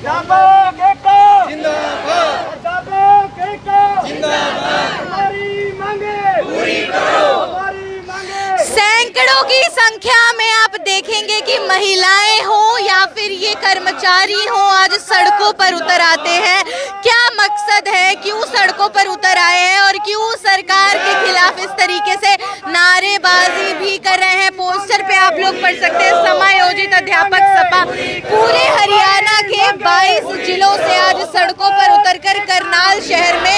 अध्यापक एकता जिंदाबाद, अध्यापक एकता जिंदाबाद, हमारी मांगे पूरी करो, हमारी मांगे। सैकड़ों की संख्या में आप देखेंगे कि महिलाएं हो या फिर ये कर्मचारी हो आज सड़कों पर उतर आते हैं। क्या मकसद है, क्यों सड़कों पर उतर आए हैं और क्यों सरकार के खिलाफ इस तरीके से नारेबाजी भी कर रहे हैं। पोस्टर पे आप लोग पढ़ सकते हैं, समायोजित अध्यापक सभा पूरे हरियाणा के 22 जिलों से आज सड़कों पर उतरकर करनाल शहर में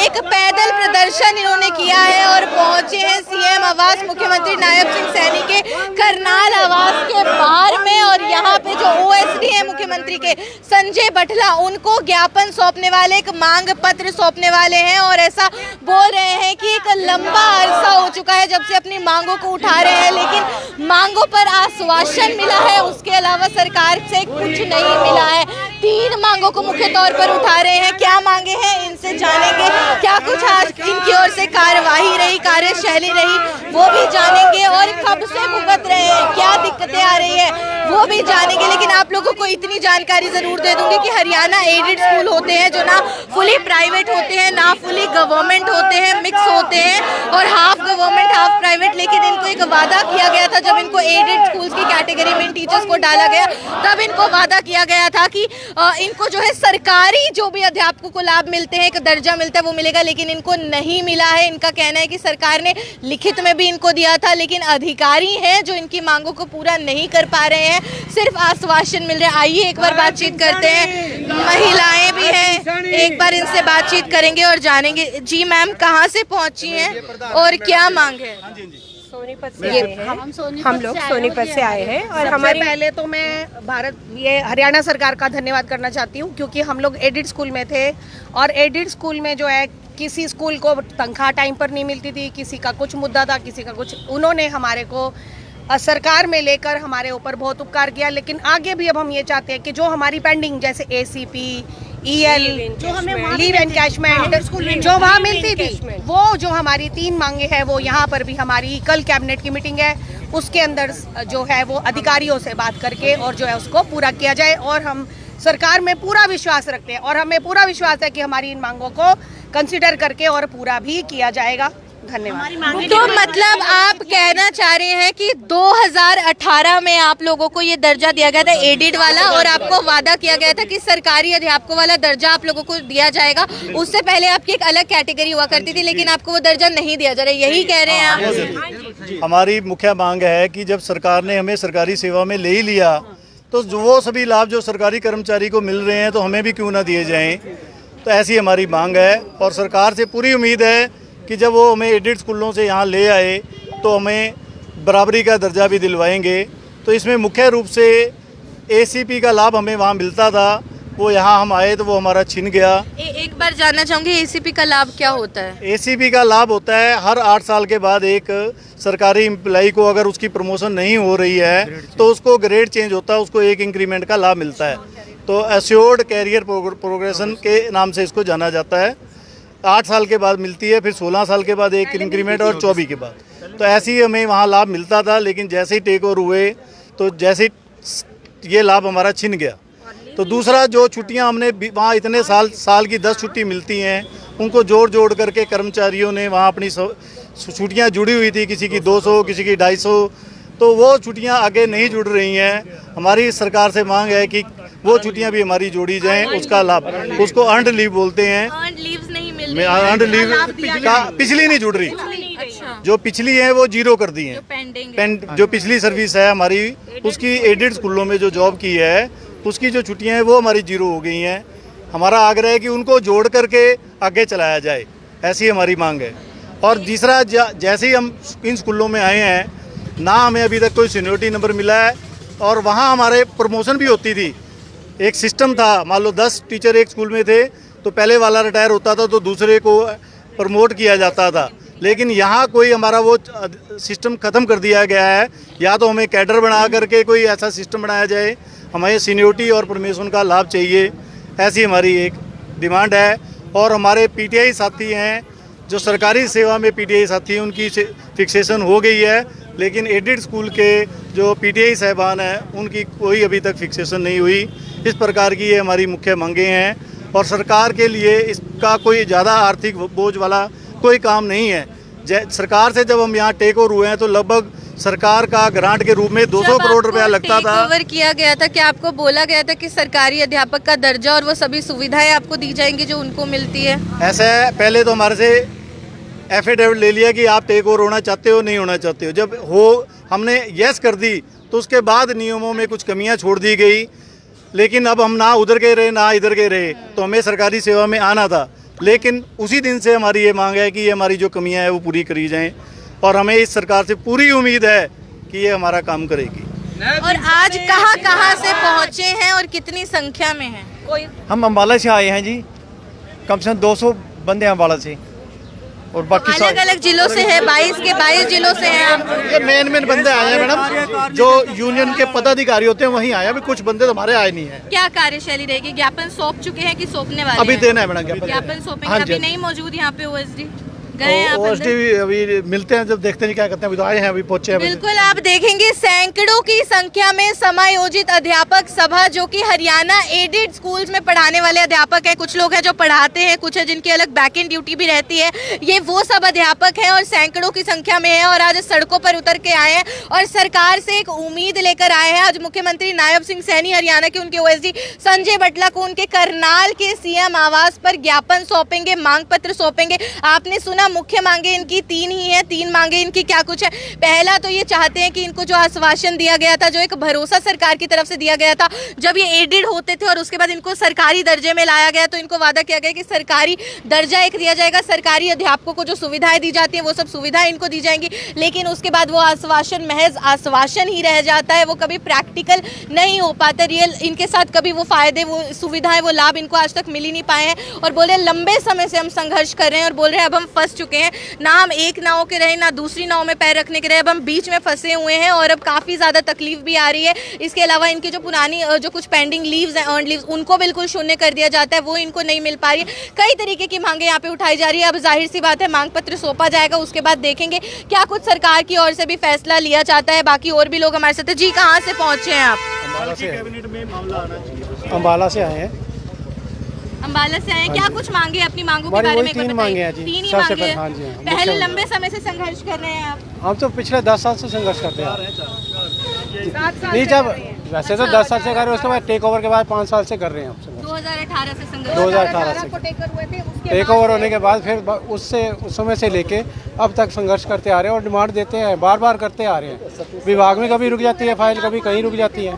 एक पैदल प्रदर्शन इन्होंने किया है और पहुंचे हैं सीएम आवास मुख्यमंत्री नायब सिंह सैनी के करनाल आवास के बाहर में। और यहाँ पे जो ओएसडी है मुख्यमंत्री के संजय बटला, उनको ज्ञापन सौंपने वाले, एक मांग पत्र सौंपने वाले हैं और ऐसा बोल रहे हैं कि एक लंबा अरसा हो चुका है जब से अपनी मांगों को उठा रहे हैं, लेकिन मांगों पर आश्वासन मिला है, उसके अलावा सरकार से कुछ नहीं मिला है। 3 मांगों को मुख्य तौर पर उठा रहे हैं। क्या मांगे हैं इनसे जानेंगे, क्या कुछ आज इनकी ओर से कार्यवाही रही, कार्यशैली रही, वो भी जानेंगे और कब से भुगत रहे हैं, क्या दिक्कतें आ रही है वो भी जानेंगे। लेकिन आप लोगों को इतनी जानकारी जरूर दे दूंगी कि हरियाणा एडेड स्कूल होते हैं जो ना फुली प्राइवेट होते हैं ना फुली गवर्नमेंट होते हैं, मिक्स होते हैं और हाफ गवर्नमेंट हाफ प्राइवेट। लेकिन इनको एक वादा किया गया था जब इनको एडेड स्कूल्स की कैटेगरी में इन टीचर्स को डाला गया, तब इनको वादा किया गया था कि इनको जो है सरकारी जो भी अध्यापकों को लाभ मिलते हैं, एक दर्जा मिलता है, वो मिलेगा, लेकिन इनको नहीं मिला है। इनका कहना है कि सरकार ने लिखित में भी इनको दिया था, लेकिन अधिकारी हैं जो इनकी मांगों को पूरा नहीं कर पा रहे हैं, सिर्फ आश्वासन मिल रहे हैं। आइए एक बार बातचीत करते हैं, महिलाएं भी हैं, एक बार इनसे बातचीत करेंगे और जानेंगे। जी मैम, कहाँ से पहुंची हैं और क्या मांग है? सोनीपत से हम लोग सोनीपत से आए हैं और हमारे पहले तो मैं ये हरियाणा सरकार का धन्यवाद करना चाहती हूँ, क्योंकि हम लोग एडिड स्कूल में थे और एडिड स्कूल में जो है किसी स्कूल को तनख्वाह टाइम पर नहीं मिलती थी, किसी का कुछ मुद्दा था, किसी का कुछ। उन्होंने हमारे को सरकार में लेकर हमारे ऊपर बहुत उपकार किया, लेकिन आगे भी अब हम ये चाहते हैं कि जो हमारी पेंडिंग जैसे ACP, EL, जो हमें लीव एनकैशमेंट जो वहाँ मिलती थी, वो जो हमारी 3 मांगे हैं वो यहाँ पर भी हमारी कल कैबिनेट की मीटिंग है, उसके अंदर जो है वो अधिकारियों से बात करके और जो है उसको पूरा किया जाए। और हम सरकार में पूरा विश्वास रखते हैं और हमें पूरा विश्वास है कि हमारी इन मांगों को कंसिडर करके और पूरा भी किया जाएगा। धन्यवाद। तो मतलब आप कहना चाह रहे हैं कि 2018 में आप लोगों को ये दर्जा दिया गया था एडिड वाला और आपको वादा किया गया था कि सरकारी अध्यापकों वाला दर्जा आप लोगों को दिया जाएगा। उससे पहले आपकी एक अलग कैटेगरी हुआ करती थी, लेकिन आपको वो दर्जा नहीं दिया जा रहा है, यही कह रहे हैं आप? हमारी मुख्य मांग है कि जब सरकार ने हमें सरकारी सेवा में ले ही लिया तो वो सभी लाभ जो सरकारी कर्मचारी को मिल रहे हैं तो हमें भी क्यों ना दिए जाएं। तो ऐसी हमारी मांग है और सरकार से पूरी उम्मीद है कि जब वो हमें एडिड स्कूलों से यहाँ ले आए तो हमें बराबरी का दर्जा भी दिलवाएंगे। तो इसमें मुख्य रूप से ACP का लाभ हमें वहाँ मिलता था, वो यहाँ हम आए तो वो हमारा छिन गया। एक बार जानना चाहूँगी ACP का लाभ क्या होता है? ACP का लाभ होता है हर 8 साल के बाद एक सरकारी एम्प्लॉई को अगर उसकी प्रमोशन नहीं हो रही है तो उसको ग्रेड चेंज होता है, उसको एक इंक्रीमेंट का लाभ मिलता है। तो एश्योर्ड कैरियर प्रोग्रेशन के नाम से इसको जाना जाता है। 8 साल के बाद मिलती है, फिर 16 साल के बाद एक इंक्रीमेंट और 24 के बाद। तो ऐसे ही हमें वहाँ लाभ मिलता था, लेकिन जैसे ही टेक ओवर हुए तो जैसे ये लाभ हमारा छिन गया। तो दूसरा जो छुट्टियाँ हमने वहाँ इतने साल की 10 छुट्टी मिलती हैं, उनको जोड़ करके कर्मचारियों ने वहाँ अपनी छुट्टियाँ जुड़ी हुई थी, किसी की 200 किसी की 250, तो वो छुट्टियाँ आगे नहीं जुड़ रही हैं। हमारी सरकार से मांग है कि वो छुट्टियाँ भी हमारी जोड़ी जाएं, उसका लाभ, उसको अर्न्ड लीव बोलते हैं। अर्न्ड लीव्स नहीं मिल रही, अर्न्ड लीव का पिछली नहीं जुड़ रही, जो पिछली है वो 0 कर दी है। जो पिछली सर्विस है हमारी, उसकी एडेड स्कूलों में जो जॉब की है उसकी जो छुट्टियां हैं वो हमारी 0 हो गई हैं। हमारा आग्रह है कि उनको जोड़ करके आगे चलाया जाए, ऐसी हमारी मांग है। और तीसरा, जैसे ही हम इन स्कूलों में आए हैं ना हमें अभी तक कोई सीनियरिटी नंबर मिला है और वहाँ हमारे प्रमोशन भी होती थी। एक सिस्टम था, मान लो 10 टीचर एक स्कूल में थे तो पहले वाला रिटायर होता था तो दूसरे को प्रमोट किया जाता था, लेकिन यहाँ कोई हमारा वो सिस्टम ख़त्म कर दिया गया है। या तो हमें कैडर बना करके कोई ऐसा सिस्टम बनाया जाए, हमें सीनियरिटी और प्रमोशन का लाभ चाहिए, ऐसी हमारी एक डिमांड है। और हमारे PTI साथी हैं जो सरकारी सेवा में PTI साथी हैं, उनकी फिक्सेशन हो गई है, लेकिन एडेड स्कूल के जो पीटीआई साहिबान हैं उनकी कोई अभी तक फिक्सेशन नहीं हुई। इस प्रकार की ये हमारी मुख्य मांगें हैं और सरकार के लिए इसका कोई ज़्यादा आर्थिक बोझ वाला कोई काम नहीं है। सरकार से जब हम यहाँ टेक ओवर हुए हैं तो लगभग सरकार का ग्रांट के रूप में 200 करोड़ रुपया लगता था। ओवर किया गया था, क्या आपको बोला गया था कि सरकारी अध्यापक का दर्जा और वो सभी सुविधाएं आपको दी जाएंगी जो उनको मिलती है? ऐसा है, पहले तो हमारे से एफिडेविट ले लिया कि आप टेक ओवर होना चाहते हो नहीं होना चाहते हो। जब हमने यस कर दी तो उसके बाद नियमों में कुछ कमियां छोड़ दी गई, लेकिन अब हम ना उधर के रहे ना इधर के रहे, तो हमें सरकारी सेवा में आना था। लेकिन उसी दिन से हमारी ये मांग है कि ये हमारी जो कमियां हैं वो पूरी करी जाएं और हमें इस सरकार से पूरी उम्मीद है कि ये हमारा काम करेगी। और आज कहाँ से पहुँचे हैं और कितनी संख्या में हैं? हम अम्बाला से आए हैं जी, कम से कम 200 बंदे हैं अम्बाला से और बाकी अलग अलग जिलों से है, 22 के 22 जिलों से हैं आप? ये मेन बंदे आए हैं मैडम, जो यूनियन के पदाधिकारी होते हैं वहीं आए, अभी कुछ बंदे तो हमारे आए नहीं है। क्या कार्यशैली रहेगी? ज्ञापन सौंप चुके हैं कि सौंपने वाले अभी हैं? देना है मैडम ज्ञापन सौंपेंगे। अभी नहीं मौजूद यहाँ पे ओएसडी गए हैं आप ओएसडी अंदर? अभी मिलते हैं, जब देखते हैं क्या करते हैं। अभी तो आए हैं, अभी पहुंचे हैं। बिल्कुल, आप देखेंगे सैकड़ों की संख्या में समायोजित अध्यापक सभा, जो कि हरियाणा एडेड स्कूल्स में पढ़ाने वाले अध्यापक हैं। कुछ लोग हैं जो पढ़ाते हैं, कुछ है जिनकी अलग बैक एंड ड्यूटी भी रहती है। ये वो सब अध्यापक हैं और सैकड़ों की संख्या में है और आज सड़कों पर उतर के आए हैं और सरकार से एक उम्मीद लेकर आए हैं। आज मुख्यमंत्री नायब सिंह सैनी, हरियाणा के उनके ओएसडी संजय बटला को उनके करनाल के सीएम आवास पर ज्ञापन सौंपेंगे, मांग पत्र सौंपेंगे। आपने सुना, मुख्य मांगे इनकी 3 ही है। 3 मांगे इनकी क्या कुछ है? पहला तो ये चाहते हैं कि इनको जो आश्वासन दिया गया था, जो एक भरोसा सरकार की तरफ से दिया गया था जब ये एडेड होते थे और उसके बाद इनको सरकारी दर्जे में लाया गया, तो इनको वादा किया गया कि सरकारी दर्जा एक दिया जाएगा, सरकारी अध्यापकों को जो सुविधाएं दी जाती हैं वो सब सुविधाएं इनको दी जाएंगी। लेकिन उसके बाद वो आश्वासन महज आश्वासन ही रह जाता है, वो कभी प्रैक्टिकल नहीं हो पाता। रियल इनके साथ कभी वो फायदे, वो सुविधाएं, वो लाभ इनको आज तक मिल ही नहीं पाए हैं और बोले लंबे समय से हम संघर्ष कर रहे हैं और बोल रहे हैं अब हम फंस चुके हैं। ना हम एक नाव के रहे ना दूसरी नाव में पैर रखने के रहे, अब हम बीच में फंसे हुए हैं और अब काफ़ी ज़्यादा तकलीफ भी आ रही है। इसके अलावा इनकी जो पुरानी जो कुछ पेंडिंग लीव्स हैं, अर्न लीव्स, उनको बिल्कुल शून्य कर दिया जाता है, वो इनको नहीं मिल पा रही है। कई तरीके की मांगे यहाँ पे उठाई जा रही है। अब जाहिर सी बात है मांग पत्र सौंपा जाएगा, उसके बाद देखेंगे क्या कुछ सरकार की ओर से भी फैसला लिया जाता है। बाकी और भी लोग हमारे साथ हैं। जी, कहाँ से पहुँचे हैं आप? अम्बाला से आए हैं। अम्बाला से आए, क्या कुछ मांगे? अपनी मांगों के बारे में 3 मांगे हैं जी। 3 ही मांगे हैं। हाँ जी, हाँ। पहले लंबे समय से संघर्ष कर रहे हैं आप? हम तो पिछले 10 साल से संघर्ष करते हैं। नहीं, जब वैसे तो 10 साल से कर रहे हैं, उसके बाद टेक ओवर के बाद 5 साल से कर रहे हैं हम। 2018 से संघर्ष। 2018 से टेक ओवर होने के बाद फिर उस समय से लेके अब तक संघर्ष करते आ रहे हैं और डिमांड देते हैं, बार बार करते आ रहे हैं। विभाग में कभी रुक जाती है फाइल, कभी कहीं रुक जाती है,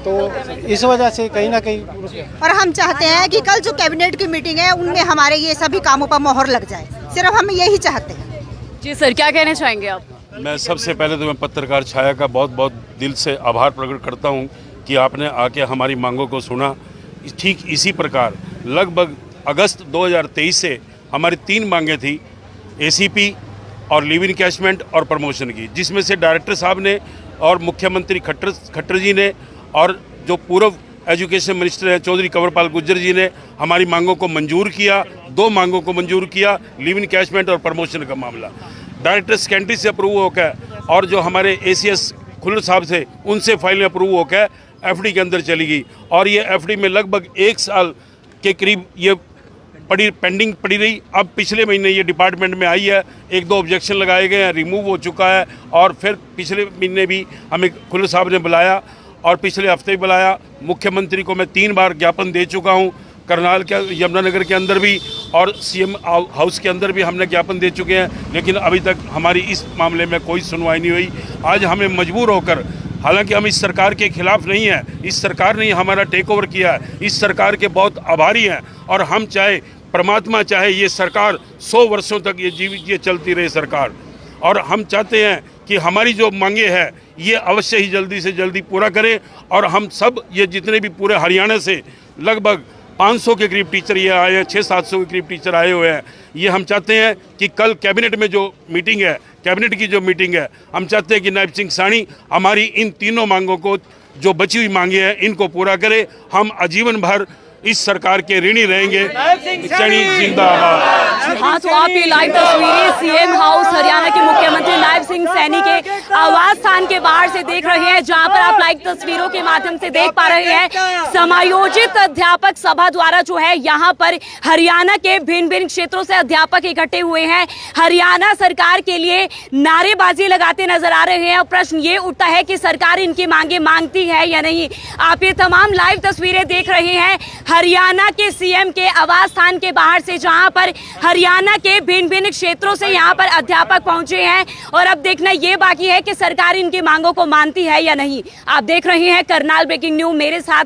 तो इस वजह से कहीं ना कहीं रुक गया। और हम चाहते हैं कि कल जो कैबिनेट की मीटिंग है उनमें हमारे ये सभी कामों पर मोहर लग जाए, सिर्फ हम यही चाहते हैं। जी सर, क्या कहना चाहेंगे आप? मैं सबसे पहले तो मैं पत्रकार छाया का बहुत बहुत दिल से आभार प्रकट करता हूं कि आपने आके हमारी मांगों को सुना। ठीक इसी प्रकार लगभग अगस्त 2023 से हमारी 3 मांगें थी, एसीपी और लिव इनकैशमेंट और प्रमोशन की, जिसमें से डायरेक्टर साहब ने और मुख्यमंत्री खट्टर जी ने और जो पूर्व एजुकेशन मिनिस्टर हैं चौधरी कंवरपाल गुर्जर जी ने हमारी मांगों को मंजूर किया। 2 मांगों को मंजूर किया, लिव इनकैशमेंट और प्रमोशन का मामला डायरेक्टर सेकेंडरी से अप्रूव होकर और जो हमारे एसीएस खुल्लर साहब थे उनसे फाइलें अप्रूव होकर एफडी के अंदर चली गई और ये एफडी में लगभग 1 साल के करीब ये पेंडिंग पड़ी रही। अब पिछले महीने ये डिपार्टमेंट में आई है, 1-2 ऑब्जेक्शन लगाए गए हैं, रिमूव हो चुका है और फिर पिछले महीने भी हमें खुल्लर साहब ने बुलाया और पिछले हफ्ते भी बुलाया। मुख्यमंत्री को मैं 3 बार ज्ञापन दे चुका हूँ, करनाल के यमुनानगर के अंदर भी और सीएम हाउस के अंदर भी हमने ज्ञापन दे चुके हैं, लेकिन अभी तक हमारी इस मामले में कोई सुनवाई नहीं हुई। आज हमें मजबूर होकर, हालांकि हम इस सरकार के खिलाफ नहीं हैं, इस सरकार ने हमारा टेक ओवर किया है, इस सरकार के बहुत आभारी हैं और हम चाहे परमात्मा चाहे ये सरकार 100 वर्षों तक ये चलती रहे सरकार, और हम चाहते हैं कि हमारी जो मांगे हैं ये अवश्य ही जल्दी से जल्दी पूरा करें और हम सब ये जितने भी पूरे हरियाणा से लगभग 500 के करीब टीचर ये आए हैं, 600-700 के करीब टीचर आए हुए हैं। ये हम चाहते हैं कि कल कैबिनेट में जो मीटिंग है, कैबिनेट की जो मीटिंग है, हम चाहते हैं कि नायब सिंह सानी हमारी इन तीनों मांगों को, जो बची हुई मांगे हैं, इनको पूरा करे। हम आजीवन भर इस सरकार के ऋणी रहेंगे। सैनी जिंदाबाद। हाँ, तो आप ये लाइव तस्वीरें सीएम हाउस हरियाणा के मुख्यमंत्री नायब सिंह सैनी के आवास स्थान के बाहर से देख रहे हैं, जहां पर आप लाइव तस्वीरों के माध्यम से देख पा रहे हैं समायोजित अध्यापक सभा द्वारा जो है यहाँ पर हरियाणा के भिन्न भिन्न क्षेत्रों से अध्यापक इकट्ठे हुए हैं, हरियाणा सरकार के लिए नारेबाजी लगाते नजर आ रहे हैं। और प्रश्न ये उठता है कि सरकार इनकी मांगे मांगती है या नहीं। आप ये तमाम लाइव तस्वीरें देख रहे हैं हरियाणा के सीएम के आवास स्थान के बाहर से, जहां पर हरियाणा के भिन्न भिन्न क्षेत्रों से यहां पर अध्यापक पहुंचे हैं। और अब देखना ये बाकी है कि सरकार इनकी मांगों को मानती है या नहीं। आप देख रहे हैं करनाल ब्रेकिंग न्यूज, मेरे साथ